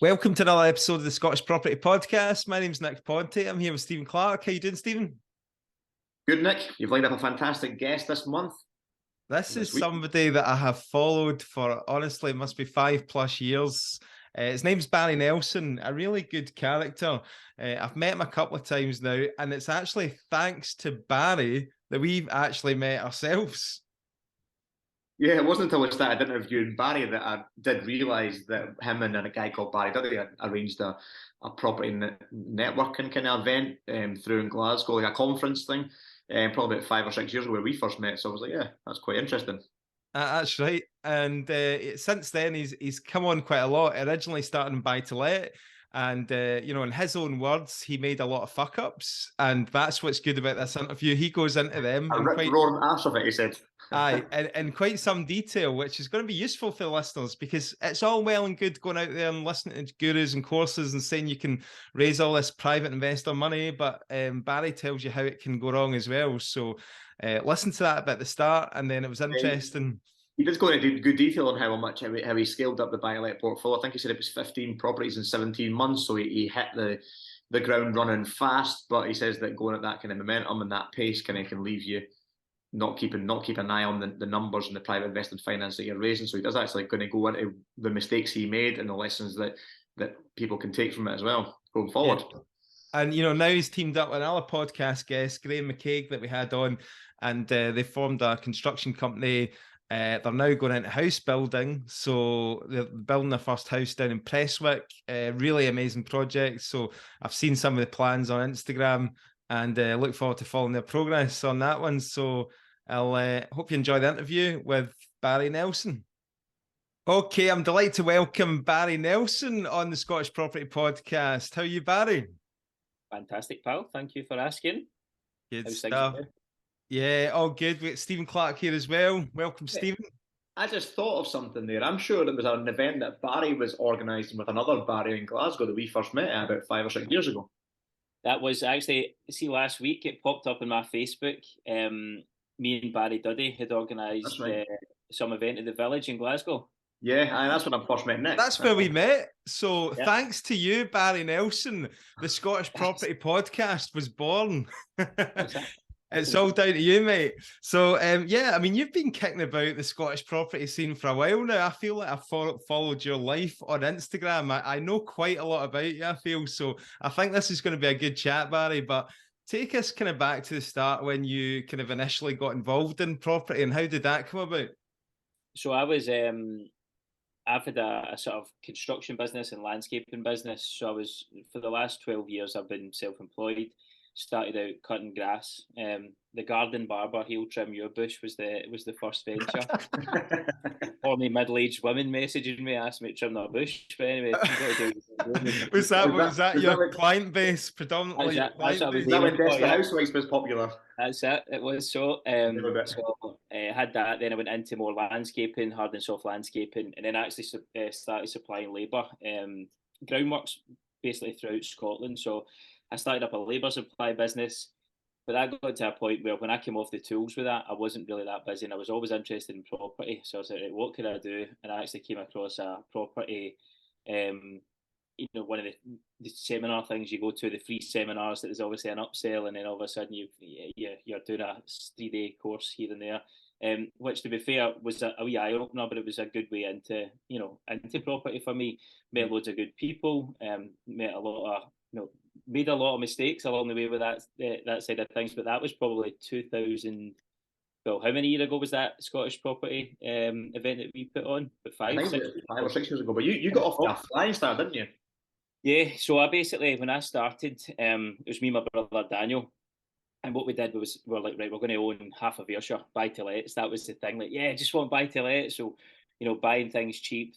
Welcome to another episode of the Scottish Property Podcast. My name's Nick Ponte. I'm here with Stephen Clark. How you doing, Stephen? Good, Nick. You've lined up a fantastic guest this month. This This is week. somebody that I have followed for, honestly, it must be 5+ years. His name's Barry Nelson, a really good character. I've met him a couple of times now, and it's actually thanks to Barry that we've actually met ourselves. Yeah, it wasn't until we started interviewing Barry that I did realise that him and a guy called Barry Dudley had arranged a property networking kind of event through in Glasgow, like a conference thing, probably about 5 or 6 years ago where we first met. So I was like, yeah, that's quite interesting. That's right. And since then, he's come on quite a lot. Originally started in buy to let, and in his own words, he made a lot of fuck ups, and that's what's good about this interview. He goes into them A and rip quite roaring ass of it, he said. in quite some detail, which is going to be useful for the listeners because it's all well and good going out there and listening to gurus and courses and saying you can raise all this private investor money, but Barry tells you how it can go wrong as well. So listen to that a bit at the start, and then it was interesting. He did go into good detail on how he scaled up the buy-to-let portfolio. I think he said it was 15 properties in 17 months, so he hit the ground running fast. But he says that going at that kind of momentum and that pace kind of can leave you not keep an eye on the numbers and the private investing finance that you're raising. So he does actually going to go into the mistakes he made and the lessons that people can take from it as well going forward. Yeah. And now he's teamed up with another podcast guest, Graham McCaig, that we had on, and they formed a construction company. They're now going into house building, so they're building their first house down in Prestwick. Really amazing project. So I've seen some of the plans on Instagram, and look forward to following their progress on that one. So I'll hope you enjoy the interview with Barry Nelson. Okay, I'm delighted to welcome Barry Nelson on the Scottish Property Podcast. How are you, Barry? Fantastic, pal. Thank you for asking. Good stuff. Yeah, all good. We got Stephen Clark here as well. Welcome, Stephen. I just thought of something there. I'm sure it was an event that Barry was organising with another Barry in Glasgow that we first met about 5 or 6 years ago. That was actually, see, last week it popped up on my Facebook. Me and Barry Dudley had organised some event at the Village in Glasgow. Yeah, that's when I first met Nick. That's where we met. So thanks to you, Barry Nelson, the Scottish Property Podcast was born. It's all down to you, mate. So, you've been kicking about the Scottish property scene for a while now. I feel like I've followed your life on Instagram. I know quite a lot about you, I feel. So I think this is going to be a good chat, Barry. But take us kind of back to the start when you kind of initially got involved in property and how did that come about? So I've had a sort of construction business and landscaping business. So for the last 12 years, I've been self-employed. Started out cutting grass. The garden barber, he'll trim your bush was the first venture. Only middle-aged women messaging me, asking me to trim their bush. But anyway, was that your client base predominantly? That when Desperate Housewives was popular. That's it. It was so. Had that. Then I went into more landscaping, hard and soft landscaping, and then actually started supplying labour, groundworks basically throughout Scotland. So I started up a labour supply business, but that got to a point where when I came off the tools with that, I wasn't really that busy, and I was always interested in property. So I was like, what could I do? And I actually came across a property, one of the seminar things you go to, the free seminars, that there's obviously an upsell, and then all of a sudden you're doing a 3-day course here and there, which to be fair was a wee eye opener, but it was a good way into property for me. Met loads of good people, met a lot of made a lot of mistakes along the way with that side of things, but that was probably 2000. Well, how many years ago was that Scottish property event that we put on? But 5 or 6 years ago. But you got off to a flying start, didn't you? Yeah. So I basically, when I started, it was me and my brother Daniel, and what we did was we're like, right, we're going to own half of Ayrshire, buy to lets. That was the thing. Like, yeah, just want buy to let. So buying things cheap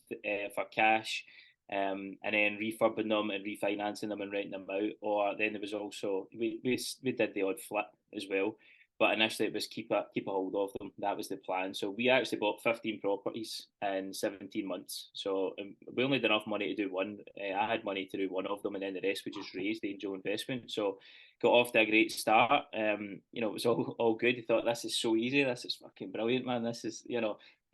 for cash. And then refurbing them and refinancing them and renting them out. Or then there was also we did the odd flip as well, but initially it was keep a hold of them. That was the plan. So we actually bought 15 properties in 17 months. So we only had enough money to do one. I had money to do one of them, and then the rest we just raised the angel investment. So got off to a great start. It was all good. I thought, this is so easy. This is fucking brilliant, man. This is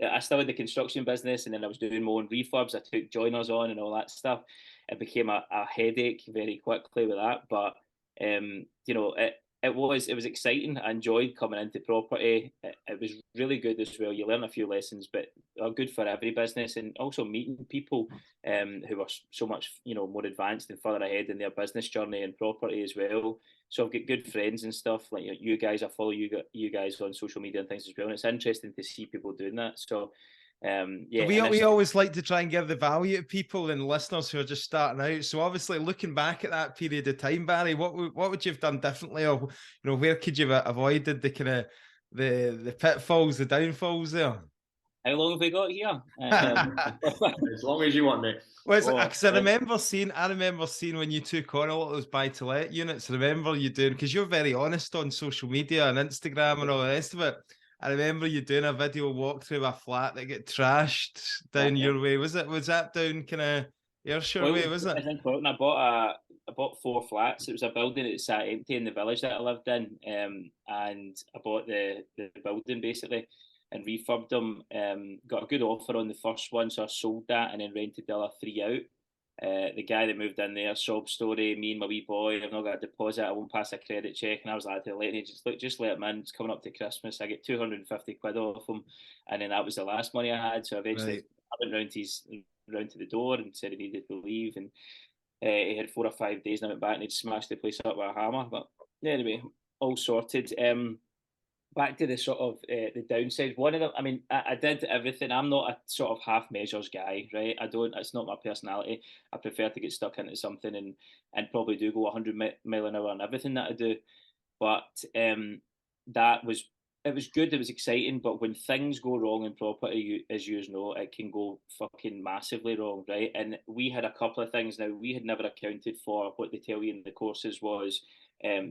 I still had the construction business, and then I was doing my own refurbs. I took joiners on and all that stuff. It became a headache very quickly with that, but it was exciting. I enjoyed coming into property. It was really good as well. You learn a few lessons, but are good for every business, and also meeting people who are so much more advanced and further ahead in their business journey and property as well. So I've got good friends and stuff like you guys. I follow you guys on social media and things as well, and it's interesting to see people doing that. So yeah, we always like to try and give the value to people and listeners who are just starting out. So obviously, looking back at that period of time, Barry, what would you have done differently, or where could you have avoided the kind of the pitfalls, the downfalls there? How long have we got here? As long as you want, mate. Well, because I remember seeing when you took on a lot of those buy-to-let units. I remember you doing, because you're very honest on social media and Instagram and all the rest of it. I remember you doing a video walkthrough of a flat that got trashed down your way. Was that down kind of Ayrshire way? Was it? I think I bought 4 flats. It was a building that sat empty in the village that I lived in, and I bought the building basically and refurbed them. Got a good offer on the first one, so I sold that and then rented the other 3 out. The guy that moved in there, sob story, me and my wee boy, I've not got a deposit, I won't pass a credit check. And I was like to the lady, just let him in, it's coming up to Christmas. I get 250 quid off him, and then that was the last money I had. So eventually I went round to the door and said he needed to leave, and he had 4 or 5 days, and I went back and he'd smashed the place up with a hammer. But anyway, all sorted. Back to the sort of the downside. One of them, I mean, I did everything. I'm not a sort of half measures guy, right? It's not my personality. I prefer to get stuck into something and probably do go 100 mile an hour on everything that I do. But it was good. It was exciting. But when things go wrong in property, as you know, it can go fucking massively wrong, right? And we had a couple of things. Now, we had never accounted for what they tell you in the courses was,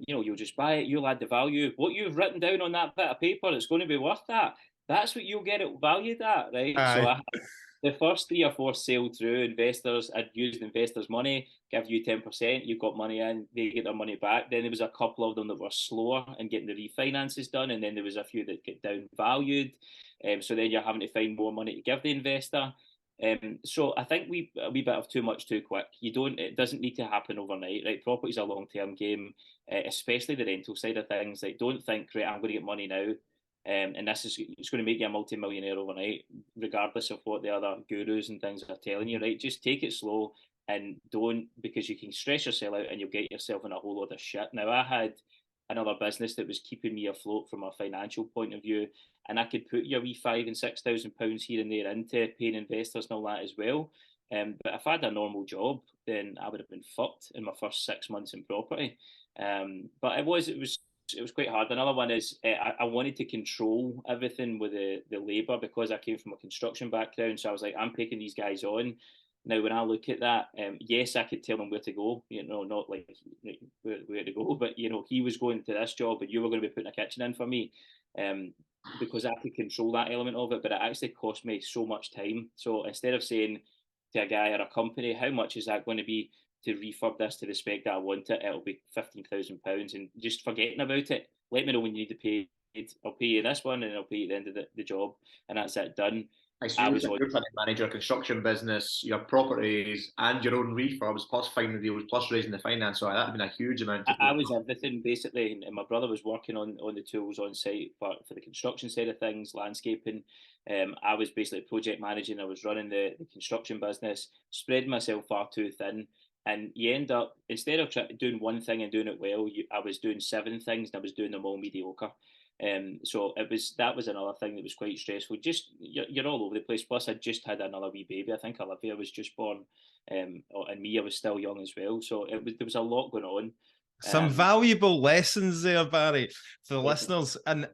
you'll just buy it, you'll add the value. What you've written down on that bit of paper, it's going to be worth that. That's what you'll get it valued at, right? Aye. So I had the first 3 or 4 sailed through. Investors, I'd used investors' money, give you 10%, you've got money in, they get their money back. Then there was a couple of them that were slower in getting the refinances done, and then there was a few that get down valued. So then you're having to find more money to give the investor. So I think a wee bit of too much too quick. It doesn't need to happen overnight, right? Property's a long-term game, especially the rental side of things. Like, don't think, right, I'm going to get money now, and it's going to make you a multi-millionaire overnight, regardless of what the other gurus and things are telling you, right? Just take it slow and don't, because you can stress yourself out and you'll get yourself in a whole lot of shit. Now, I had another business that was keeping me afloat from a financial point of view, and I could put your wee £5,000 and £6,000 here and there into paying investors and all that as well. But if I had a normal job, then I would have been fucked in my first 6 months in property. But it was quite hard. Another one is I wanted to control everything with the labour, because I came from a construction background. So I was like, I'm taking these guys on. Now, when I look at that, yes, I could tell him where to go, not like where to go, but, he was going to this job and you were going to be putting a kitchen in for me, because I could control that element of it, but it actually cost me so much time. So instead of saying to a guy or a company, how much is that going to be to refurb this to the spec that I want it, it'll be £15,000, and just forgetting about it. Let me know when you need to pay it. I'll pay you this one and I'll pay you at the end of the job, and that's it, done. You're trying to manage your construction business, your properties, and your own refurbs, plus finding deals, plus raising the finance. So that would have been a huge amount. I was everything basically, and my brother was working on the tools on site for the construction side of things, landscaping. I was basically project managing. I was running the construction business, spread myself far too thin, and you end up, instead of doing one thing and doing it well, I was doing 7 things and I was doing them all mediocre. So that was another thing that was quite stressful. Just you're all over the place. Plus, I just had another wee baby. I think Olivia was just born, and me, I was still young as well. So there was a lot going on. Some valuable lessons there, Barry, for the listeners. And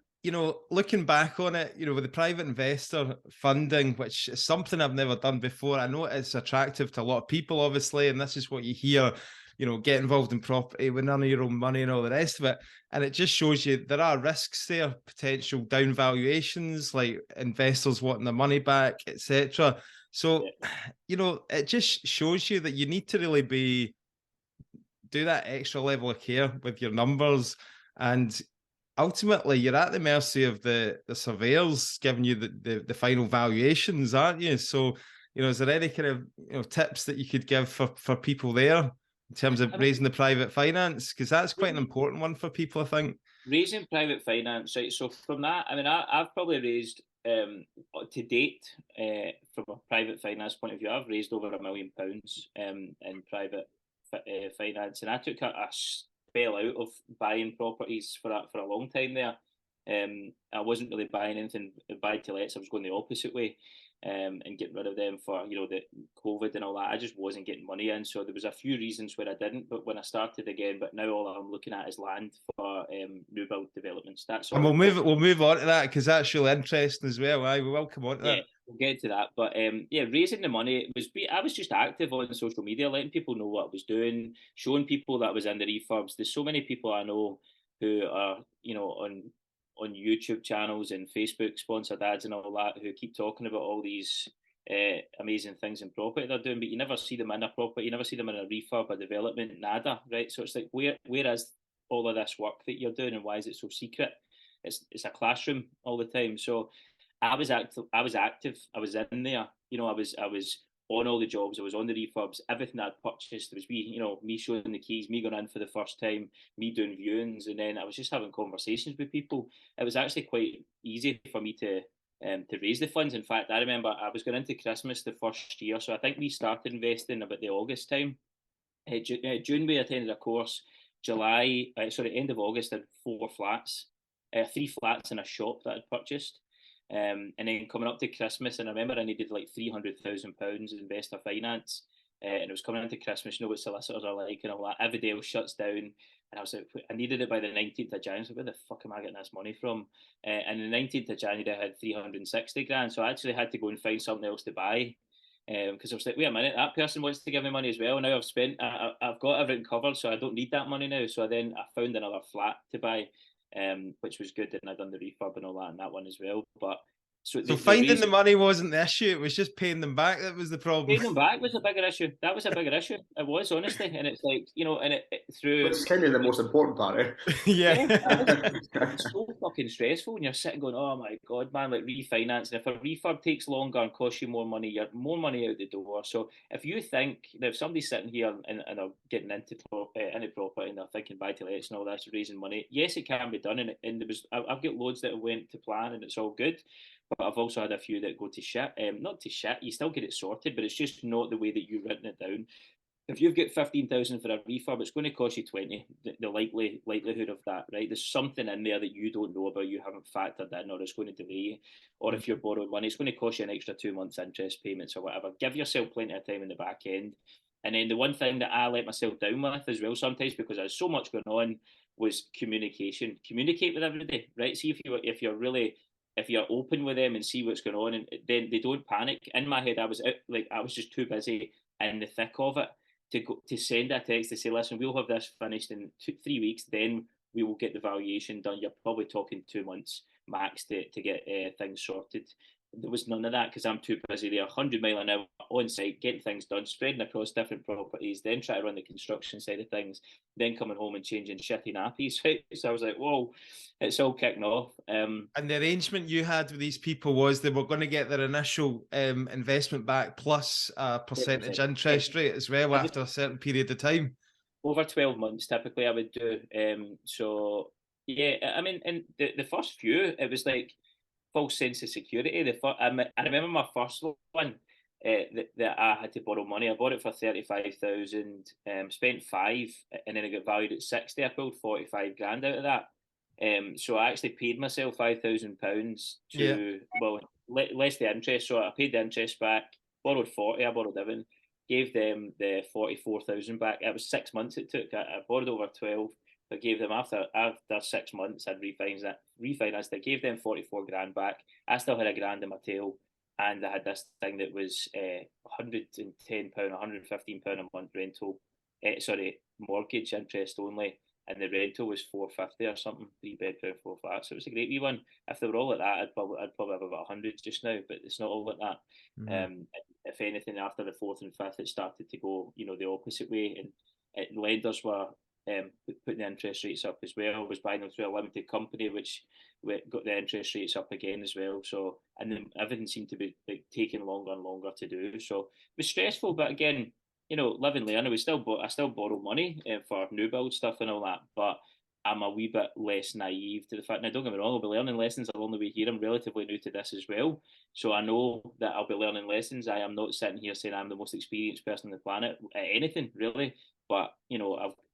looking back on it, with the private investor funding, which is something I've never done before. I know it's attractive to a lot of people, obviously, and this is what you hear. Get involved in property with none of your own money and all the rest of it. And it just shows you there are risks there, potential down valuations, like investors wanting their money back, etc. So, it just shows you that you need to really do that extra level of care with your numbers. And ultimately you're at the mercy of the surveyors giving you the final valuations, aren't you? So, is there any kind of tips that you could give for people there in terms of raising the private finance? Because that's quite an important one for people, I think. Raising private finance, right? So from that, I mean, I've probably raised to date, from a private finance point of view, I've raised over £1 million in private finance, and I took a spell out of buying properties for a long time there. I wasn't really buying anything buy to lets. I was going the opposite way, and getting rid of them for the COVID and all that. I just wasn't getting money in, so there was a few reasons where I didn't. But when I started again, but now all I'm looking at is land for new build developments. That's all. And we'll move on to that because that's really interesting as well. We will come on to that. We'll get to that. But raising the money I was just active on social media, letting people know what I was doing, showing people that I was in the refurbs. There's so many people I know who are on YouTube channels and Facebook sponsored ads and all that who keep talking about all these amazing things in property they're doing, but you never see them in a property, you never see them in a refurb, a development, nada, right? So it's like, where is all of this work that you're doing, and why is it so secret? It's a classroom all the time. So I was active. I was in there. I was on all the jobs. I was on the refurbs. Everything I'd purchased, it was me showing the keys, me going in for the first time, me doing viewings, and then I was just having conversations with people. It was actually quite easy for me to raise the funds. In fact, I remember I was going into Christmas the first year, so I think we started investing about the August time. June we attended a course. End of August, I had 4 flats, 3 flats and a shop that I'd purchased. And then coming up to Christmas, and I remember I needed like £300,000 investor finance, and it was coming into Christmas. You know what solicitors are like and all that. Every day shuts down, and I was like, I needed it by the 19th of January. So where the fuck am I getting this money from? And the 19th of January, I had 360 grand. So I actually had to go and find something else to buy, because I was like, wait a minute, that person wants to give me money as well. Now I've got everything covered, so I don't need that money now. So then I found another flat to buy, which was good, and I'd done the refurb and all that, and that one as well. But so finding the money wasn't the issue; it was just paying them back that was the problem. Paying them back was a bigger issue. That was a bigger issue. It was, honestly, and it's like, and it through. It's kind of the most important part, eh? Yeah. It's so fucking stressful when you're sitting going, oh my god, man, like refinancing. If a refurb takes longer and costs you more money, you're more money out the door. So if you think that if somebody's sitting here and are getting into property and they're thinking buy to lets and all that, raising money, yes, it can be done, and I've got loads that went to plan and it's all good. But I've also had a few that go to shit. Not to shit, you still get it sorted, but it's just not the way that you've written it down. If you've got 15,000 for a refurb, it's going to cost you 20. The likelihood of that, right? There's something in there that you don't know about, you haven't factored in, or it's going to delay you. Or if you're borrowing money, it's going to cost you an extra 2 months interest payments or whatever. Give yourself plenty of time in the back end. And then the one thing that I let myself down with as well sometimes, because there's so much going on, was communication. Communicate with everybody, right? See if you're open with them and see what's going on, and then they don't panic. In my head, I was just too busy in the thick of it to send a text to say, listen, we'll have this finished in 3 weeks, then we will get the valuation done. You're probably talking 2 months max to get things sorted. There was none of that because I'm too busy there, 100 mile an hour on site, getting things done, spreading across different properties, then try to run the construction side of things, then coming home and changing shitty nappies. Right? So I was like, whoa, it's all kicking off. And the arrangement you had with these people was they were going to get their initial investment back plus a percentage interest rate as well after a certain period of time. Over 12 months, typically, I would do. So, yeah, I mean, in the first few, it was like false sense of security. I remember my first one that I had to borrow money. I bought it for 35,000, spent 5, and then it got valued at 60. I pulled 45 grand out of that. So I actually paid myself £5,000 less the interest. So I paid the interest back, borrowed 40. I borrowed everything, gave them the 44,000 back. It was 6 months it took. I borrowed over 12. I gave them after 6 months, I'd refinanced it, gave them 44 grand back. I still had a grand in my tail, and I had this thing that was £110, £115 a month rental. Mortgage interest only, and the rental was £450 or something, 3 bedroom, 4 flats. So it was a great wee one. If they were all like that, I'd probably have about 100 just now, but it's not all like that. Mm-hmm. If anything, after the 4th and 5th, it started to go, the opposite way, and lenders were putting the interest rates up as well. Was buying them through a limited company, which got the interest rates up again as well. So, and then everything seemed to be like taking longer and longer to do. So it was stressful, but again, live and learn. I still borrow money for new build stuff and all that, but I'm a wee bit less naive to the fact. Now, don't get me wrong, I'll be learning lessons along the way here. I'm relatively new to this as well, so I know that I'll be learning lessons. I am not sitting here saying I'm the most experienced person on the planet at anything really. But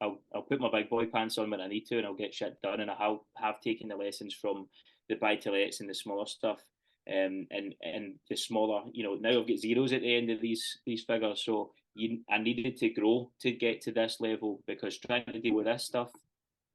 I'll put my big boy pants on when I need to, and I'll get shit done. And I have taken the lessons from the buy to lets and the smaller stuff, and the smaller. Now I've got zeros at the end of these figures, so I needed to grow to get to this level, because trying to deal with this stuff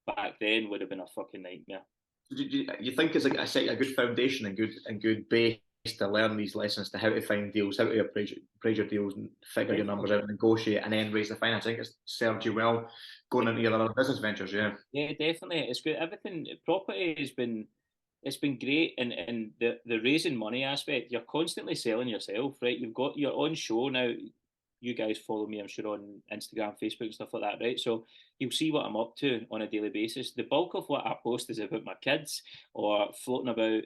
back then would have been a fucking nightmare. You think it's a good foundation and good base to learn these lessons, to how to find deals, how to appraise your deals and figure your numbers out, negotiate, and then raise the finance. I think it's served you well going into your other business ventures. Yeah, definitely. It's good. Everything property it's been great, and the raising money aspect. You're constantly selling yourself, right? You're on show now. You guys follow me, I'm sure, on Instagram, Facebook, and stuff like that, right? So you'll see what I'm up to on a daily basis. The bulk of what I post is about my kids, or floating about,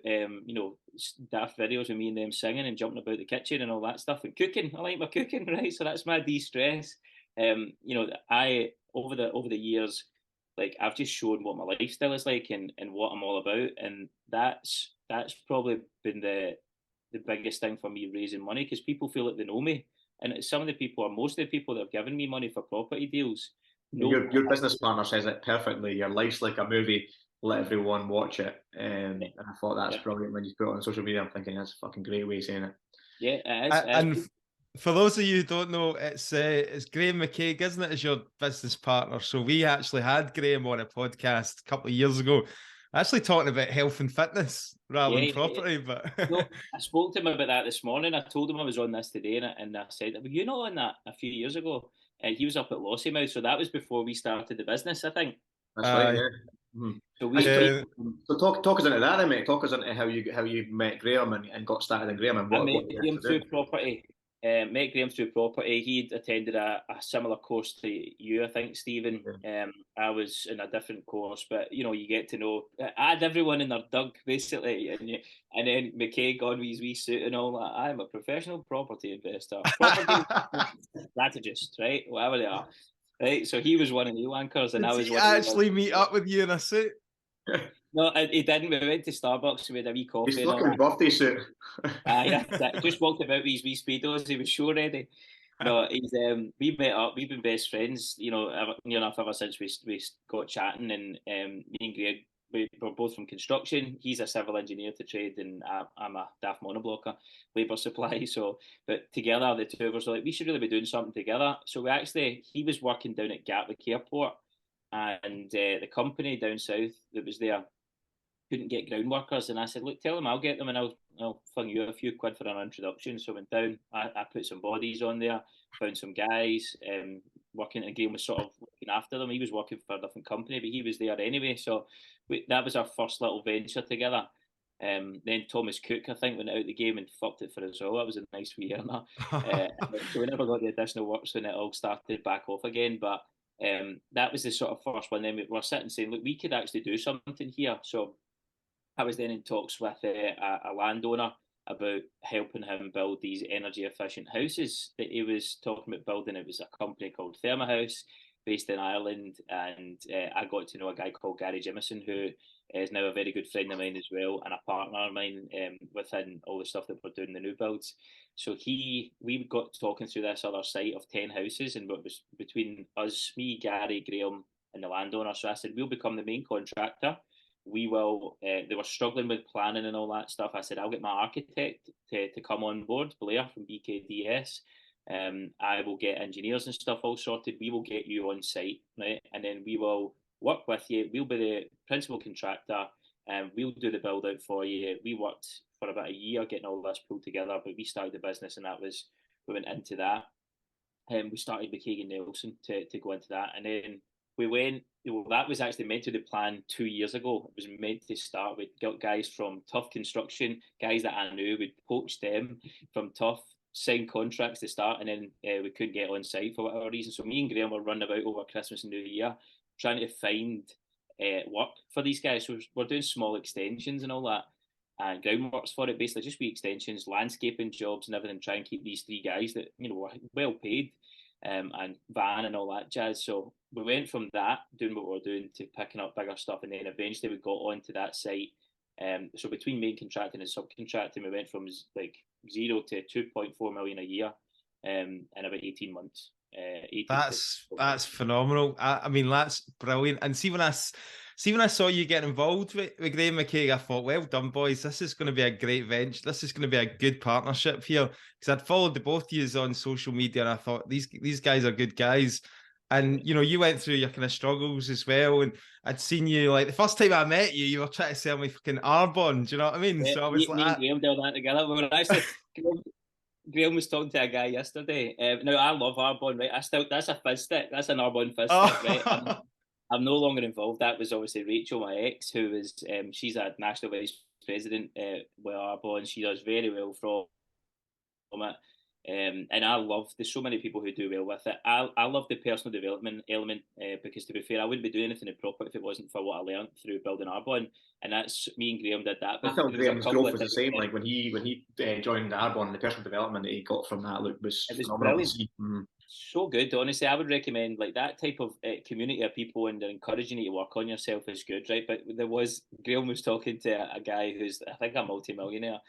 daft videos of me and them singing and jumping about the kitchen and all that stuff, and cooking. I like my cooking, right? So that's my de-stress. I over the years, like, I've just shown what my lifestyle is like, and what I'm all about, and that's probably been the biggest thing for me, raising money, because people feel like they know me. And some of the people, or most of the people that have given me money for property deals, your business partner says it perfectly. Your life's like a movie. Let everyone watch it. And I thought that's brilliant when you put it on social media. I'm thinking that's a fucking great way of saying it. Yeah, it is. And for those of you who don't know, it's Graham McCaig, isn't it, as your business partner? So we actually had Graham on a podcast a couple of years ago, actually talking about health and fitness rather than property. But no, I spoke to him about that this morning. I told him I was on this today, and I said, "Were you not on that a few years ago?" He was up at Lossiemouth, so that was before we started the business, I think. That's right. Yeah. Mm-hmm. So talk us into that then, mate. Talk us into how you met Graham and got started in Graham, and what met Graham through property. Met Graham through property. He'd attended a similar course to you, I think, Stephen. Yeah. I was in a different course, but you get to know. I had everyone in their dug basically, and then McKay on his wee suit and all that. I'm a professional property investor, property strategist, right? Whatever they are, right? So he was one of the wankers, and I was. Did he actually meet up with you in a suit? No, he didn't. We went to Starbucks. We had a wee coffee. His fucking birthday suit. Yeah, just walked about with his wee speedos. He was show ready. No, we met up. We've been best friends, near enough ever since we got chatting. And me and Greg, we're both from construction. He's a civil engineer to trade, and I'm a daft monoblocker, labour supply. So, but together, the two of us were like, we should really be doing something together. So he was working down at Gatwick Airport, and the company down south that was there couldn't get ground workers, and I said, look, tell them I'll get them, and I'll fling you a few quid for an introduction. So I went down, I put some bodies on there, found some guys working, and Graham was sort of looking after them. He was working for a different company, but he was there anyway. So that was our first little venture together. Then Thomas Cook, I think, went out the game and fucked it for us all. That was a nice wee earner. So we never got the additional works when it all started back off again. But that was the sort of first one. Then we were sitting saying, look, we could actually do something here. So I was then in talks with a landowner about helping him build these energy efficient houses that he was talking about building. It was a company called Thermahouse based in Ireland, and I got to know a guy called Gary Jimison, who is now a very good friend of mine as well, and a partner of mine within all the stuff that we're doing, the new builds. So we got talking through this other site of 10 houses, and what was between us, me, Gary, Graham, and the landowner. So I said, we'll become the main contractor. We will. They were struggling with planning and all that stuff. I said, I'll get my architect to come on board, Blair from BKDS. I will get engineers and stuff all sorted. We will get you on site, right? And then we will work with you. We'll be the principal contractor, and we'll do the build out for you. We worked for about a year getting all this pulled together, but we started the business, and we went into that. We started with Keegan Nelson to go into that, and then we went. Well, that was actually meant to be planned 2 years ago. It was meant to start with guys from Tough Construction, guys that I knew. We'd poached them from Tough, signed contracts to start, and then we couldn't get on site for whatever reason. So me and Graham were running about over Christmas and New Year, trying to find work for these guys. So we're doing small extensions and all that, and groundworks for it, basically just wee extensions, landscaping jobs and everything, try and keep these three guys that, you know, were well paid, and van and all that jazz. So we went from that, doing what we were doing, to picking up bigger stuff, and then eventually we got onto that site. So between main contracting and subcontracting, we went from like 0 to 2.4 million a year in about 18 months. That's phenomenal. I mean, that's brilliant. And see, when I saw you getting involved with Graham McKay, I thought, well done, boys. This is going to be a great venture. This is going to be a good partnership here. Because I'd followed the both of you on social media, and I thought these guys are good guys. And you know, you went through your kind of struggles as well. And I'd seen you, like, the first time I met you, you were trying to sell me fucking Arbonne. Do you know what I mean? Yeah, So I was me and Graham did that together. We were actually Graham was talking to a guy yesterday. Now I love Arbonne, right? That's a fizz stick. That's an Arbonne fizz stick, right? I'm no longer involved. That was obviously Rachel, my ex, who was she's a national vice president with Arbonne. She does very well from it. And I love, there's so many people who do well with it. I love the personal development element because, to be fair, I wouldn't be doing anything in proper if it wasn't for what I learned through building Arbonne. And that's, me and Graham did that. I felt Graham's growth was the same. Like when he joined Arbonne, the personal development that he got from that was phenomenal. So good, honestly. I would recommend like that type of community of people, and they're encouraging you to work on yourself is good, right? But Graham was talking to a guy who's, I think, a multi-millionaire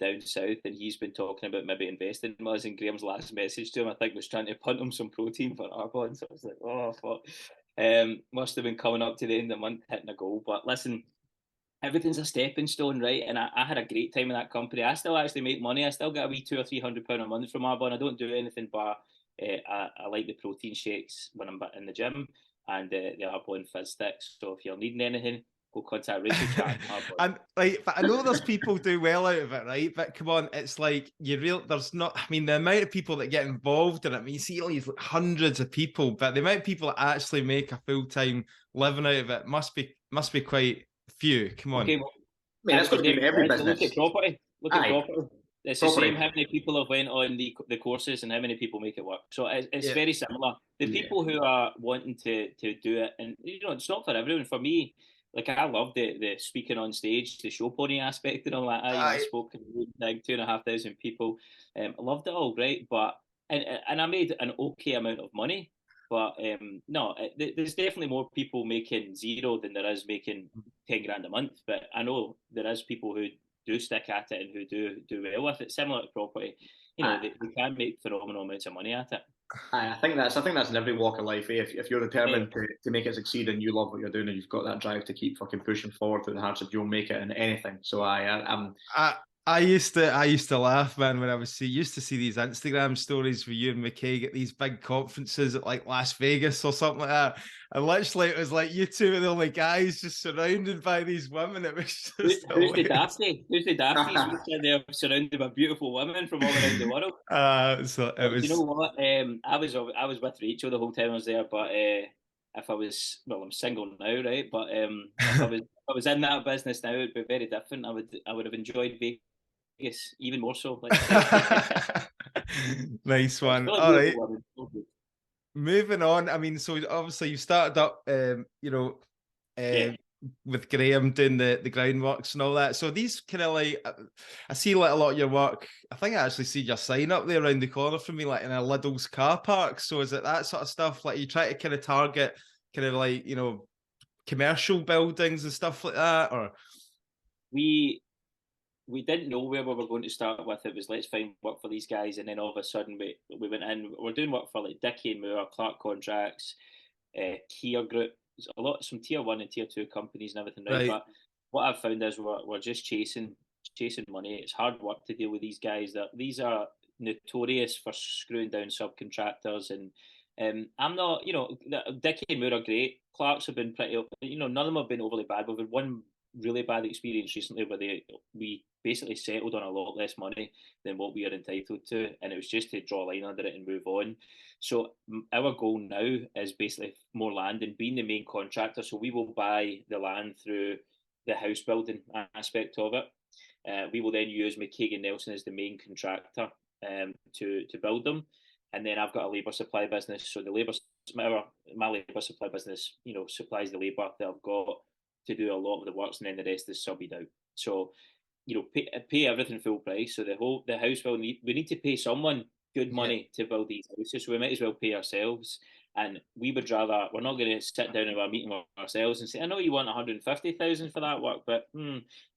down south, and he's been talking about maybe investing in us, and Graham's last message to him, I think, was trying to punt him some protein for Arbonne. So I was like, oh fuck. Must have been coming up to the end of the month hitting a goal. But listen, everything's a stepping stone, right? And I had a great time in that company. I still actually make money. I still get a wee £200 or £300 a month from Arbonne. I don't do anything but I like the protein shakes when I'm in the gym, and the Arbonne fizz sticks. So if you're needing anything, go contact Rachel. And like, but I know there's people do well out of it, right? But come on, it's like there's not. I mean, the amount of people that get involved in it. I mean, you see all these like, hundreds of people, but the amount of people that actually make a full-time living out of it must be quite few. Come on. Okay, well, I mean, that's going to be every business. Look at property. It's the same how many people have went on the courses and how many people make it work. So it's very similar. The people who are wanting to do it, and you know, it's not for everyone. For me, like, I love the speaking on stage, the show pony aspect and all that. I spoke to like 2,500 people. I loved it all, right? But and I made an okay amount of money. But no, there's definitely more people making zero than there is making 10 grand a month. But I know there is people who do stick at it and who do well with it. Similar to property, you know, they can make phenomenal amounts of money at it. I think that's in every walk of life. If you're determined to make it succeed and you love what you're doing and you've got that drive to keep fucking pushing forward through the hardship, you'll make it in anything. So I used to laugh, man, when I used to see these Instagram stories where you and McKay at these big conferences at like Las Vegas or something like that. And literally it was like you two are the only guys just surrounded by these women. It was just Who's the Daphne? Who's the Daphnes? They're surrounded by beautiful women from all around the world. So it was. You know what? I was with Rachel the whole time I was there, but if I was, well, I'm single now, right? But if I was in that business now, it'd be very different. I would have enjoyed Vegas even more so. Nice one. All right. Moving on. I mean, so obviously you started up, with Graham doing the groundworks and all that. So these kind of like, I see like a lot of your work. I think I actually see your sign up there around the corner from me, like in a Lidl's car park. So is it that sort of stuff? Like you try to kind of target kind of like, you know, commercial buildings and stuff like that, or? We didn't know where we were going to start with. It was, let's find work for these guys, and then all of a sudden we went in. We're doing work for like Dickey and Moore, Clark Contracts, Kia Group, some tier 1 and tier 2 companies and everything, right? But what I've found is we're just chasing money. It's hard work to deal with these guys. These are notorious for screwing down subcontractors, and I'm not, you know, Dickey and Moore are great. Clark's have been pretty, you know, none of them have been overly bad. We've had one really bad experience recently where we basically settled on a lot less money than what we are entitled to, and it was just to draw a line under it and move on. So our goal now is basically more land and being the main contractor. So we will buy the land through the house building aspect of it. We will then use McKagan Nelson as the main contractor to build them. And then I've got a labour supply business. So the labour my labour supply business, supplies the labour that I've got to do a lot of the works, and then the rest is subbed out. So, pay everything full price. So the house we need to pay someone good money to build these houses. So we might as well pay ourselves. And we're not going to sit down in our meeting with ourselves and say, I know you want 150,000 for that work, but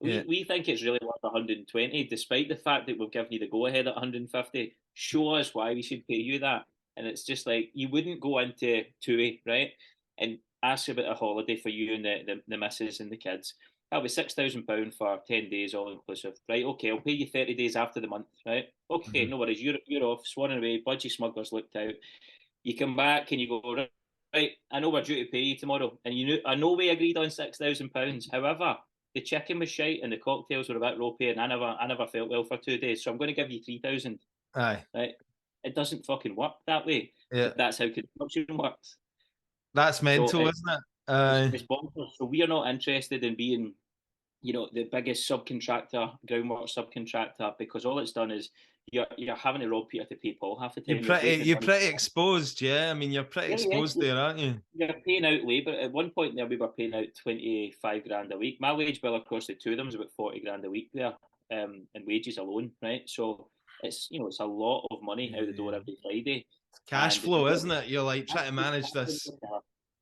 we think it's really worth 120, despite the fact that we've given you the go ahead at 150. Show us why we should pay you that. And it's just like, you wouldn't go into TUI, right, and ask about a holiday for you and the missus and the kids. That'll be £6,000 for 10 days, all inclusive. Right, okay, I'll pay you 30 days after the month, right? Okay, no worries, you're off, swanning away, budgie smugglers looked out. You come back and you go, right, I know we're due to pay you tomorrow. And I know we agreed on £6,000. However, the chicken was shite and the cocktails were a bit ropey, and I never felt well for 2 days. So I'm going to give you 3,000. Aye. Right? It doesn't fucking work that way. Yeah. That's how construction works. That's mental, isn't it? It's bonkers. So we are not interested in being, the biggest subcontractor, groundwork subcontractor, because all it's done is you're having to rob Peter to pay Paul half the time. You're pretty exposed, yeah. I mean, you're pretty exposed there, aren't you? You're paying out labour. At one point there, we were paying out 25 grand a week. My wage bill across the two of them is about 40 grand a week there, in wages alone, right? So it's it's a lot of money out the door every Friday. Cash flow, isn't it? You're like trying to manage this.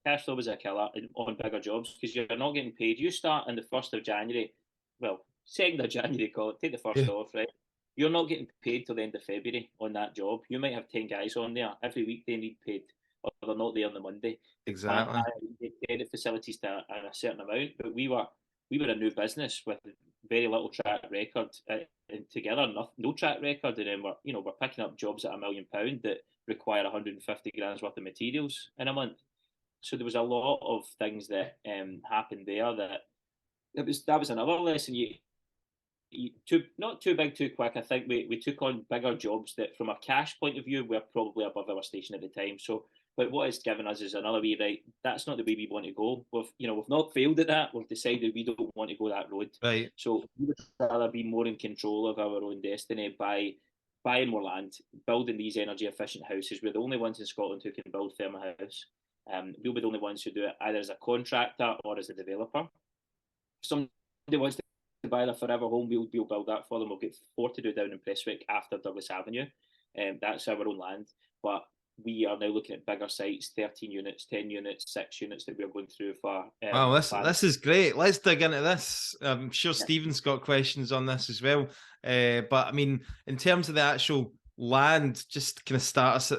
Cash flow was a killer on bigger jobs because you're not getting paid. You start on the 1st of January, 2nd of January, call it, take the first off, right? You're not getting paid till the end of February on that job. You might have 10 guys on there. Every week they need paid, or they're not there on the Monday. Exactly. They credit facilities to a certain amount, but we were a new business with very little track record, and together no track record, and then we're picking up jobs at £1 million that require 150 grand's worth of materials in a month. So there was a lot of things that happened there that was another lesson. Not too big, too quick. I think we took on bigger jobs that, from a cash point of view, were probably above our station at the time. So, but what it's given us is another way, right? That's not the way we want to go. We've not failed at that. We've decided we don't want to go that road. Right. So we would rather be more in control of our own destiny by buying more land, building these energy efficient houses. We're the only ones in Scotland who can build thermal house. We'll be the only ones who do it either as a contractor or as a developer. If somebody wants to buy their forever home, we'll build that for them. We'll get 4 to do down in Prestwick after Douglas Avenue. That's our own land. But we are now looking at bigger sites, 13 units, 10 units, 6 units that we're going through for. Wow, this is great. Let's dig into this. I'm sure Stephen's got questions on this as well. But I mean, in terms of the actual land, just kind of start us,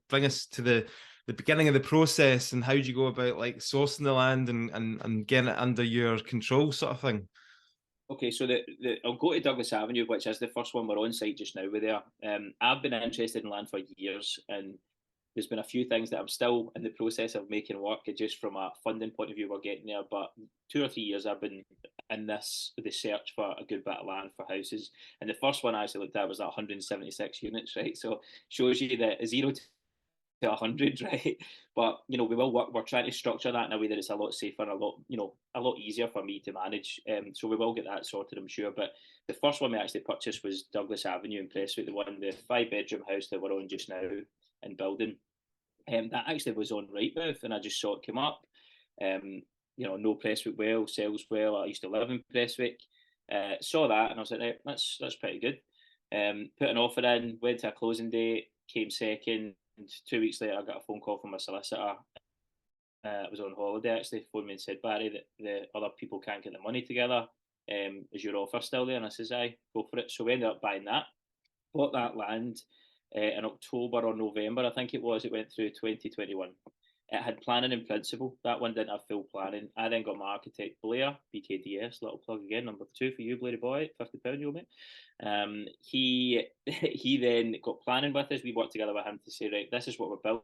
bring us to the beginning of the process, and how do you go about like sourcing the land and getting it under your control, sort of thing? Okay, so I'll go to Douglas Avenue, which is the first one we're on site just now with there. I've been interested in land for years, and there's been a few things that I'm still in the process of making work, just from a funding point of view, we're getting there. But 2 or 3 years I've been in the search for a good bit of land for houses. And the first one I actually looked at was 176 units, right? So shows you that 0 to 100, right? But we will work. We're trying to structure that in a way that it's a lot safer, and a lot easier for me to manage. So we will get that sorted, I'm sure. But the first one we actually purchased was Douglas Avenue in Prestwick, the 5-bedroom house that we're on just now in building. That actually was on Rightmove, and I just saw it come up. No Prestwick well, sells well. I used to live in Prestwick. Saw that, and I was like, right, that's pretty good. Put an offer in, went to a closing date, came second. 2 weeks later, I got a phone call from my solicitor. I was on holiday, actually. Phoned me and said, Barry, that the other people can't get the money together. Is your offer still there? And I says, aye, go for it. So we ended up buying that. Bought that land in October or November, I think it was. It went through 2021. It had planning in principle. That one didn't have full planning. I then got my architect, Blair, BKDS, little plug again, number 2 for you, Blairy boy, £50 you owe me. He then got planning with us. We worked together with him to say, right, this is what we're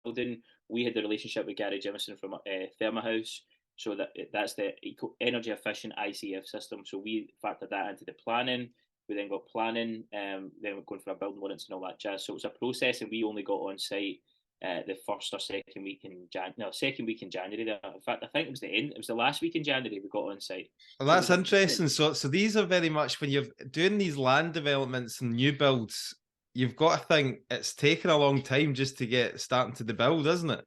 building. We had the relationship with Gary Jimison from Therma House, so that's the energy efficient ICF system. So we factored that into the planning. We then got planning, then we're going for a building warrants and all that jazz. So it was a process, and we only got on site the first or second week in January. There. In fact, I think it was the end. It was the last week in January we got on site. Well, that's interesting. So these are very much, when you're doing these land developments and new builds, you've got to think it's taken a long time just to get starting to the build, isn't it?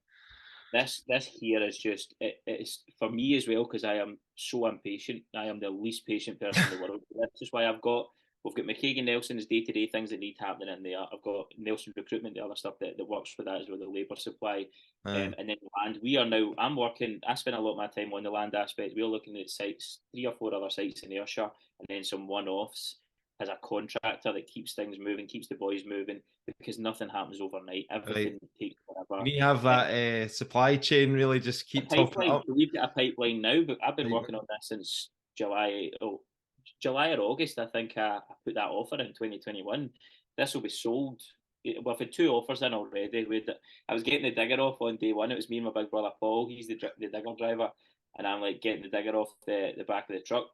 this here is just it's for me as well, because I am so impatient. I am the least patient person in the world. This is why we've got McKaig and Nelson's day-to-day things that need happening in there. I've got Nelson recruitment, the other stuff that works for that as well, the labour supply, and then land. I'm working. I spend a lot of my time on the land aspect. We're looking at sites, 3 or 4 other sites in Ayrshire, and then some one-offs as a contractor that keeps things moving, keeps the boys moving, because nothing happens overnight. Everything takes forever. You need to have that supply chain really just keep topping up. We've got a pipeline now, but I've been working on this since July or August. I think I put that offer in 2021. This will be sold. We've had 2 offers in already. I was getting the digger off on day one. It was me and my big brother Paul. He's the digger driver, and I'm like getting the digger off the back of the truck.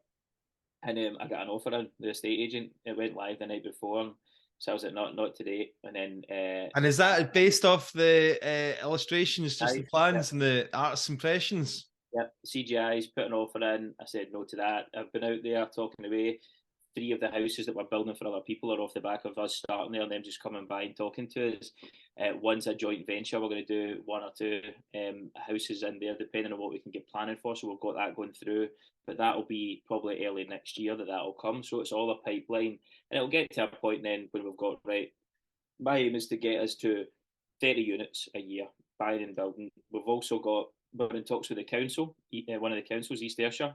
And I got an offer in the estate agent. It went live the night before. So I was like, not today. And then. And is that based off the illustrations, just the plans and the artist's impressions? Yep, CGI's put an offer in. I said no to that. I've been out there talking away. 3 of the houses that we're building for other people are off the back of us starting there and them just coming by and talking to us. One's a joint venture. We're going to do 1 or 2 houses in there, depending on what we can get planning for. So we've got that going through. But that'll be probably early next year that'll come. So it's all a pipeline. And it'll get to a point then when we've got, right, my aim is to get us to 30 units a year, buying and building. We've also we're in talks with the council, one of the councils, East Ayrshire,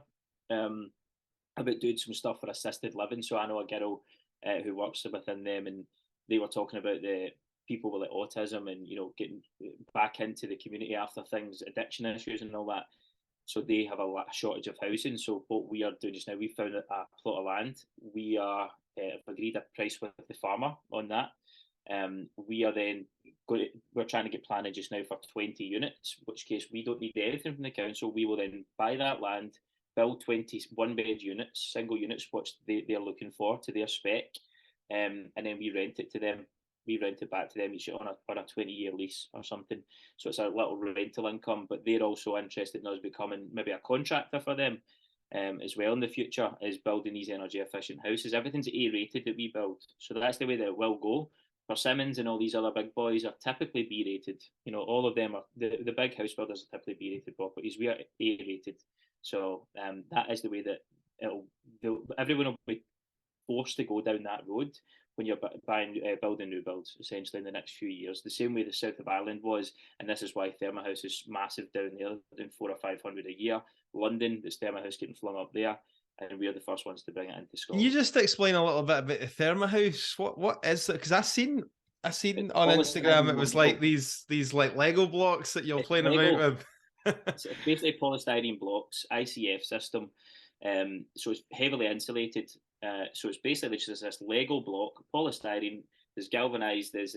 about doing some stuff for assisted living. So I know a girl who works within them, and they were talking about the people with autism and getting back into the community after things, addiction issues and all that. So they have a shortage of housing. So what we are doing just now, we found a plot of land. We are agreed a price with the farmer on that. We are then we're trying to get planning just now for 20 units, which case we don't need anything from the council. We will then buy that land, build 20 one-bed units, single units, which they're looking for to their spec, and then we rent it to them. We rent it back to them each on a 20-year lease or something. So it's a little rental income, but they're also interested in us becoming maybe a contractor for them as well in the future, is building these energy efficient houses. Everything's A-rated that we build. So that's the way that it will go. Persimmons and all these other big boys are typically B-rated. All of them are, the big house builders are typically B-rated properties. We are A-rated. So that is the way that everyone will be forced to go down that road when you're building new builds, essentially, in the next few years. The same way the south of Ireland was, and this is why Thermahouse is massive down there, doing 400 or 500 a year. London, there's Thermahouse getting flung up there, and we're the first ones to bring it into Scotland. Can you just explain a little bit about the Thermahouse? What is it? Because I seen on Instagram it was like these like Lego blocks that you're playing about with. It's basically polystyrene blocks, ICF system. So it's heavily insulated. So it's basically just this Lego block, polystyrene. There's galvanized, there's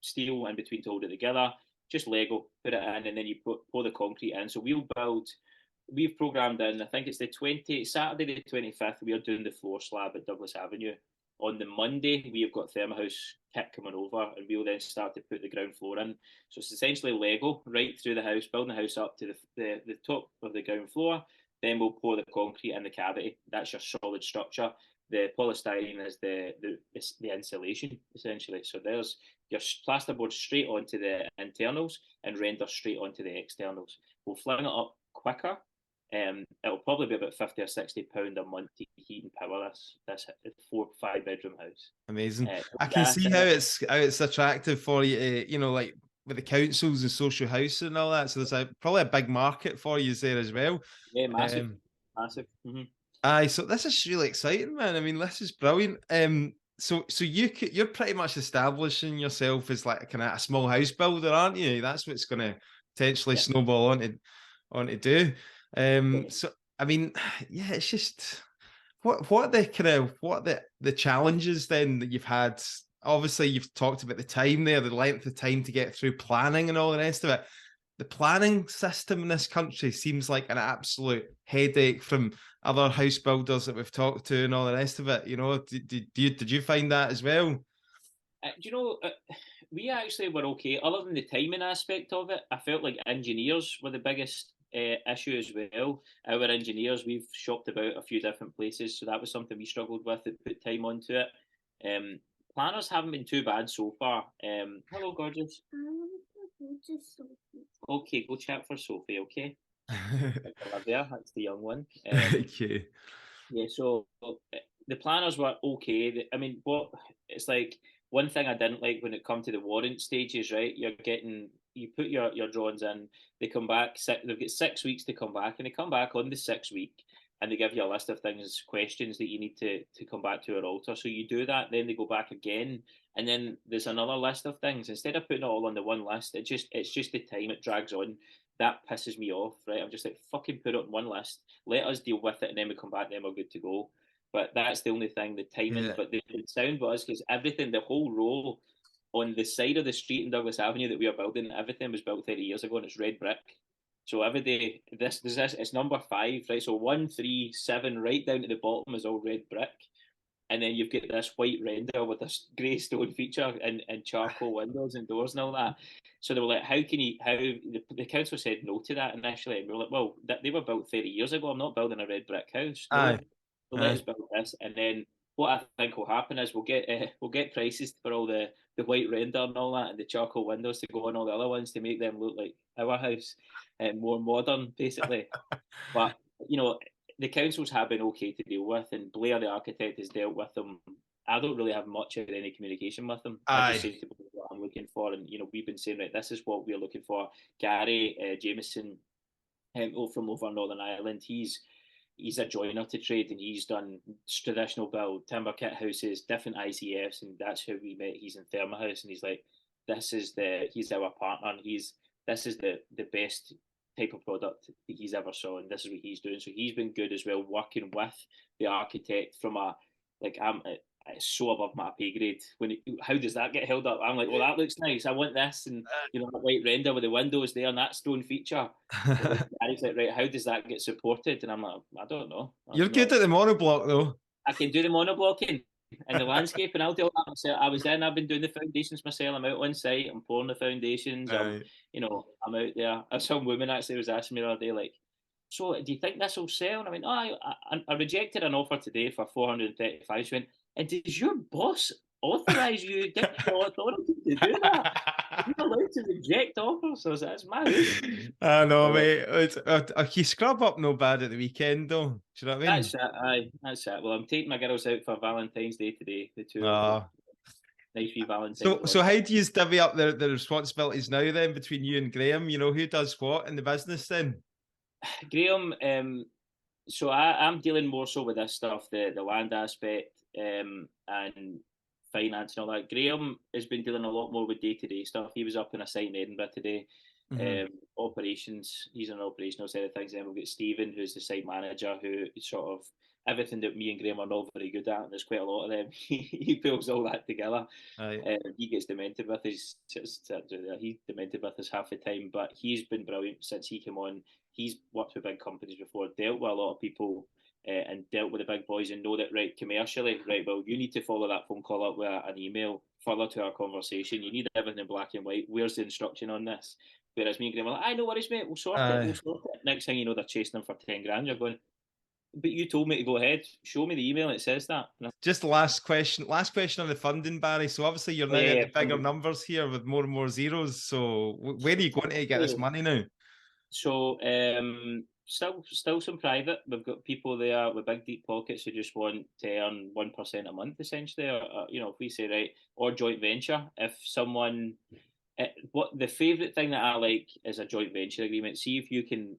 steel in between to hold it together. Just Lego, put it in, and then you pour the concrete in. So we've programmed in, I think it's Saturday the 25th, we are doing the floor slab at Douglas Avenue. On the Monday, we have got Thermahouse kit coming over, and we'll then start to put the ground floor in. So it's essentially Lego right through the house, building the house up to the top of the ground floor. Then we'll pour the concrete in the cavity. That's your solid structure. The polystyrene is the insulation, essentially. So there's your plasterboard straight onto the internals and render straight onto the externals. We'll fling it up quicker. It'll probably be about £50 or £60 a month to heat and power this 4 or 5 bedroom house. Amazing. I can see how it's attractive for you, like with the councils and social housing and all that. So there's probably a big market for you there as well. Yeah, massive. Mm-hmm. Aye, so this is really exciting, man. I mean, this is brilliant. So you're pretty much establishing yourself as like kind of a small house builder, aren't you? That's what's going to potentially snowball onto do. So I mean, yeah, it's just what the challenges then that you've had. Obviously, you've talked about the time there, the length of time to get through planning and all the rest of it. The planning system in this country seems like an absolute headache from other house builders that we've talked to and all the rest of it. Did you find that as well? We actually were okay. Other than the timing aspect of it, I felt like engineers were the biggest issue as well. Our engineers, we've shopped about a few different places, so that was something we struggled with that put time onto it. Planners haven't been too bad so far. Hello, gorgeous. Okay, go chat for Sophie, okay? Olivia, that's the young one. Okay. Yeah, so the planners were okay. I mean, what it's like one thing I didn't like when it come to the warrant stages, right? You put your drawings in, they come back, they've got 6 weeks to come back, and they come back on the 6th week and they give you a list of things, questions that you need to come back to or alter. So you do that, then they go back again, and then there's another list of things. Instead of putting it all on the one list, it's just the time it drags on. That pisses me off, right? I'm just like, fucking put it on one list, let us deal with it, and then we come back, then we're good to go. But that's the only thing, the timing. Yeah. But the sound was because everything, the whole row on the side of the street in Douglas Avenue that we are building, everything was built 30 years ago, and it's red brick. So every day, this it's number 5, right? So 1, 3, 7, right down to the bottom is all red brick, and then you've got this white render with this grey stone feature and charcoal windows and doors and all that. So they were like, how can you, how, the council said no to that initially. And we were like, well, they were built 30 years ago. I'm not building a red brick house. Aye. No, so let us build this. And then what I think will happen is we'll get prices for all the white render and all that and the charcoal windows to go on all the other ones to make them look like our house and more modern, basically. But, you know, the councils have been okay to deal with, and Blair, the architect, has dealt with them. I don't really have much of any communication with them. I just say to them what I'm looking for, and we've been saying, right, this is what we're looking for. Gary Jameson, from over Northern Ireland, he's a joiner to trade, and he's done traditional build, timber kit houses, different ICFs, and that's how we met. He's in Thermahouse, and he's like, he's our partner, and this is the best type of product that he's ever saw, and this is what he's doing. So he's been good as well, working with the architect from a it's so above my pay grade. How does that get held up? I'm like, well, that looks nice. I want this, and that white render with the windows there and that stone feature. And he's like, right, how does that get supported? And I'm like, I don't know. You're good at the monoblock, though. I can do the monoblocking and the landscape, and I'll do all that myself. I've been doing the foundations myself. I'm out on site. I'm pouring the foundations. I'm out there. Some woman actually was asking me the other day, like, so do you think this will sell? And I went, oh, I rejected an offer today for 435. She went, and does your boss authorize you, give you the authority to do that? You're allowed to reject offers, so that's my house. I know, mate. You scrub up no bad at the weekend, though. Do you know what I mean? That's it, aye. That's it. Well, I'm taking my girls out for Valentine's Day today, the two of them. Nice wee Valentine's. So how do you divvy up the responsibilities now then between you and Graham? Who does what in the business then? Graham, so I'm dealing more so with this stuff, the land aspect and finance and all that. Graham has been dealing a lot more with day-to-day stuff. He was up in a site in Edinburgh today. Operations, he's on the operational side of things. Then we've got Stephen, who's the site manager, who is sort of everything that me and Graham are not very good at, and there's quite a lot of them. He pulls all that together. He gets demented with us. He's demented with us half the time, but he's been brilliant since he came on. He's worked with big companies before, dealt with a lot of people, and dealt with the big boys, and know that, right, commercially, right, well, you need to follow that phone call up with an email further to our conversation. You need everything in black and white. Where's the instruction on this? Whereas me and Graham were like, I know worries, mate, we'll sort it. Next thing you know, they're chasing them for 10 grand. You're going, but you told me to go ahead. Show me the email, it says that. Just last question on the funding, Barry. So obviously you're now at the bigger numbers here with more and more zeros. So where are you going to get this money now? So still some private. We've got people there with big deep pockets who just want to earn 1% a month, essentially. Or, if we say, right, or joint venture. If someone, what the favourite thing that I like is a joint venture agreement. See if you can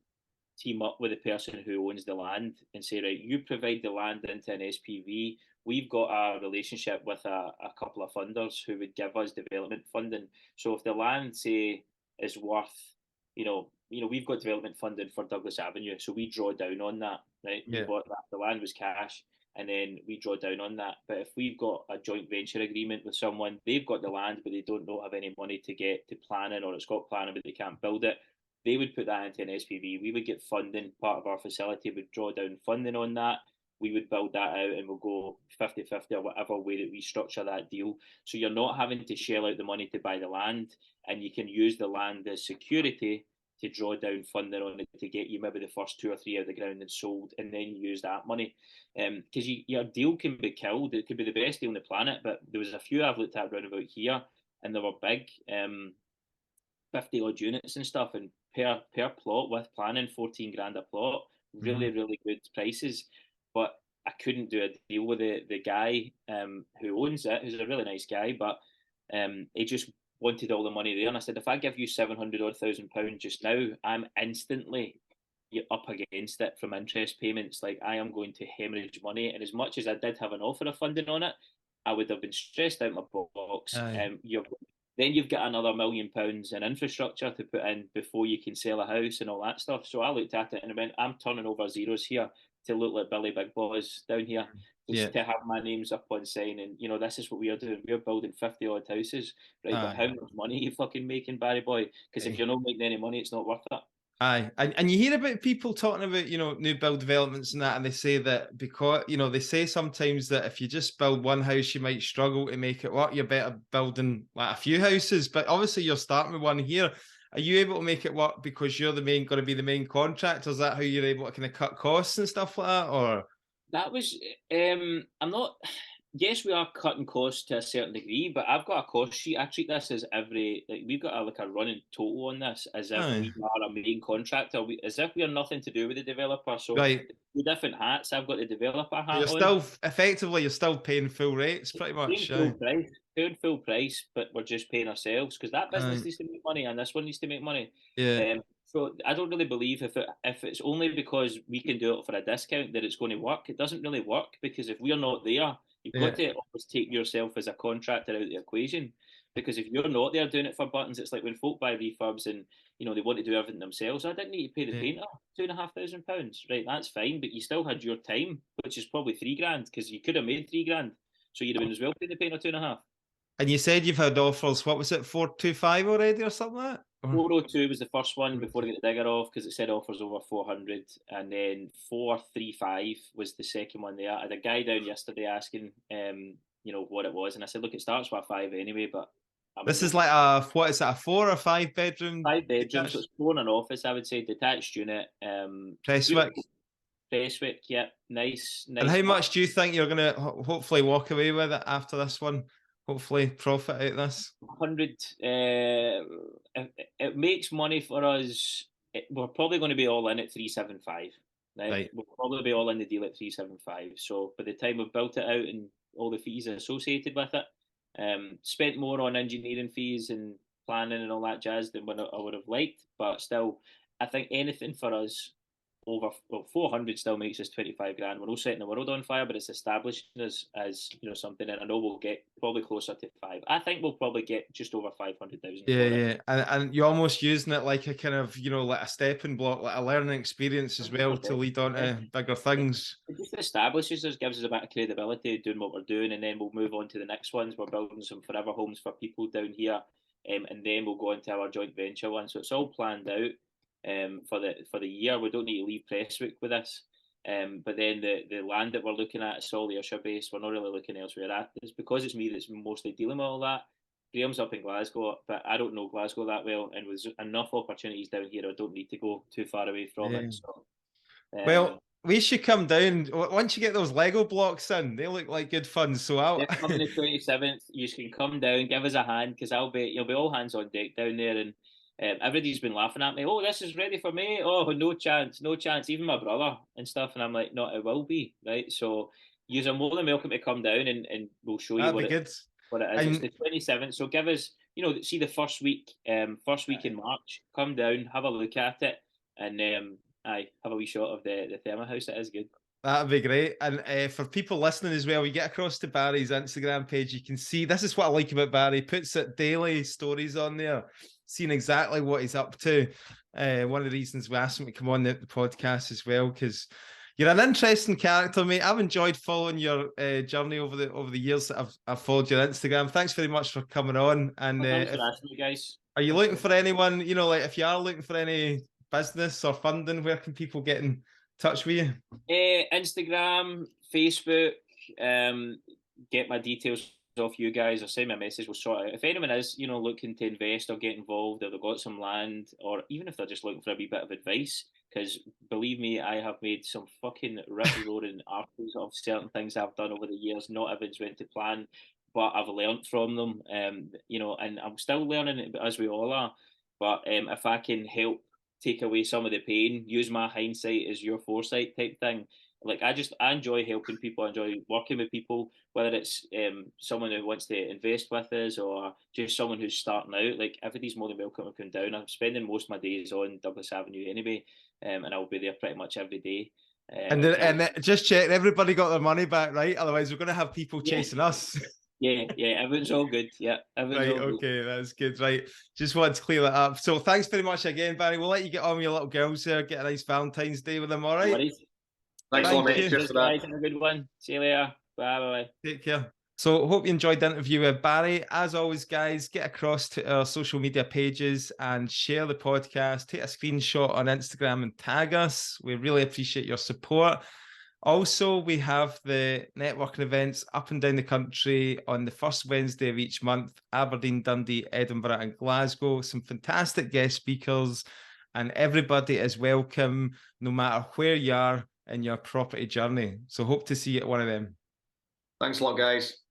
team up with the person who owns the land and say, right, you provide the land into an SPV. We've got a relationship with a couple of funders who would give us development funding. So if the land, say, is worth, we've got development funding for Douglas Avenue, so we draw down on that, right? We bought that, the land was cash, and then we draw down on that. But if we've got a joint venture agreement with someone, they've got the land, but they don't have any money to get to planning, or it's got planning, but they can't build it. They would put that into an SPV. We would get funding. Part of our facility would draw down funding on that. We would build that out and we'll go 50-50 or whatever way that we structure that deal. So you're not having to shell out the money to buy the land, and you can use the land as security to draw down funding on it to get you maybe the first 2 or 3 out of the ground and sold, and then use that money. Because your deal can be killed. It could be the best deal on the planet, but there was a few I've looked at around about here, and they were big. 50 odd units and stuff, and per plot with planning, 14 grand a plot, really good prices. But I couldn't do a deal with the guy who owns it, who's a really nice guy, but he just wanted all the money there. And I said, if I give you 700 odd £1,000 just now, I'm instantly up against it from interest payments. Like, I am going to hemorrhage money. And as much as I did have an offer of funding on it, I would have been stressed out my box. Then you've got another £1 million in infrastructure to put in before you can sell a house and all that stuff. So I looked at it and I went, I'm turning over zeros here to look like Billy Big Boss down here, just to have my names up on sign. And, you know, this is what we are doing. We're building 50 odd houses, right? But how much money are you fucking making, Barry boy? Because if you're not making any money, it's not worth it. Aye, and you hear about people talking about, you know, new build developments and that, and they say that because, you know, they say sometimes that if you just build one house, you might struggle to make it work. You're better building like a few houses, but obviously you're starting with one here. Are you able to make it work because you're going to be the main contractor? Is that how you're able to kind of cut costs and stuff like that, or? That was, I'm not, yes, we are cutting costs to a certain degree, but I've got a cost sheet. I treat this as we've got a running total on this, as if we are a main contractor, as if we are nothing to do with the developer. So the different hats, I've got the developer hat you're still, effectively, you're still paying full rates, pretty much. Paying full price, but we're just paying ourselves, because that business needs to make money and this one needs to make money. So I don't really believe if it's only because we can do it for a discount that it's going to work. It doesn't really work, because if we're not there, you've got to always take yourself as a contractor out of the equation. Because if you're not there doing it for buttons, it's like when folk buy refurbs and, you know, they want to do everything themselves. I didn't need to pay the painter £2,500, right? That's fine, but you still had your time, which is probably £3,000, because you could have made £3,000, so you'd have been as well paying the painter £2,500. And you said you've had offers, what was it, 425 already or something like that? 402 was the first one before I get the digger off, because it said offers over 400, and then 435 was the second one there. I had a guy down yesterday asking, you know, what it was, and I said, look, it starts with a 5 anyway, but this is like a 4 or 5 bedroom? 5 bedrooms, so it's 4 in an office, I would say, detached unit. Prestwick. Prestwick, yeah, nice. And how much do you think you're going to hopefully walk away with it after this one? Hopefully profit out of this? 100. It makes money for us. We're probably going to be all in at 375. Right? We'll probably be all in the deal at 375. So by the time we've built it out and all the fees associated with it, spent more on engineering fees and planning and all that jazz than what I would have liked. But still, I think anything for us over 400 still makes us 25 grand. We're not setting the world on fire, but it's establishing us as, you know, something. And I know we'll get probably closer to 5. I think we'll probably get just over 500,000. Yeah. And you're almost using it like a kind of, you know, like a stepping block, like a learning experience as well, to lead on to bigger things. It just establishes us, gives us a bit of credibility doing what we're doing, and then we'll move on to the next ones. We're building some forever homes for people down here, and then we'll go into our joint venture one. So it's all planned out. For the year, we don't need to leave Prestwick with this. But then the land that we're looking at is all the Ayrshire base. We're not really looking elsewhere at. It's because it's me that's mostly dealing with all that. Graham's up in Glasgow, but I don't know Glasgow that well, and with enough opportunities down here, I don't need to go too far away from it. So, well, we should come down once you get those Lego blocks in. They look like good fun. So I'll come on the 27th. You can come down, give us a hand, because you'll be all hands on deck down there. And everybody's been laughing at me. Oh, this is ready for me. Oh, no chance. Even my brother and stuff. And I'm like, no, it will be, right? So you're more than welcome to come down, and we'll show you what it is. It's the 27th. So give us, you know, see the first week in March. Come down, have a look at it, and have a wee shot of the thermal house. It is good. That'd be great. And for people listening as well, you get across to Barry's Instagram page, you can see, this is what I like about Barry. He puts it daily stories on there, seeing exactly what he's up to. One of the reasons we asked him to come on the podcast as well, because you're an interesting character, mate. I've enjoyed following your journey over the years that I've followed your Instagram. Thanks very much for coming on. And thanks for asking me, guys. Are you looking for anyone, you know, like if you are looking for any business or funding, where can people get in touch with you? Instagram, Facebook, get my details off you guys, or send me a message. We'll sort out. If anyone is, you know, looking to invest or get involved, or they've got some land, or even if they're just looking for a wee bit of advice, because believe me, I have made some fucking rip-roaring articles of certain things I've done over the years. Not everything's went to plan, but I've learnt from them. You know, and I'm still learning, as we all are. But if I can help take away some of the pain, use my hindsight as your foresight type thing. Like I enjoy helping people. I enjoy working with people, whether it's someone who wants to invest with us or just someone who's starting out. Like everybody's more than welcome to come down. I'm spending most of my days on Douglas Avenue anyway, and I'll be there pretty much every day. And just check, everybody got their money back, right? Otherwise, we're going to have people chasing us. Yeah, everyone's all good. Yeah, everyone's right, all good. okay, that's good. Right, just wanted to clear that up. So thanks very much again, Barry. We'll let you get on with your little girls there, get a nice Valentine's Day with them, all right? Thanks a lot, mate. Cheers for that. Have a good one. See you later. Bye. Take care. So hope you enjoyed the interview with Barry. As always, guys, get across to our social media pages and share the podcast. Take a screenshot on Instagram and tag us. We really appreciate your support. Also, we have the networking events up and down the country on the first Wednesday of each month: Aberdeen, Dundee, Edinburgh, and Glasgow. Some fantastic guest speakers, and everybody is welcome no matter where you are in your property journey. So hope to see you at one of them. Thanks a lot, guys.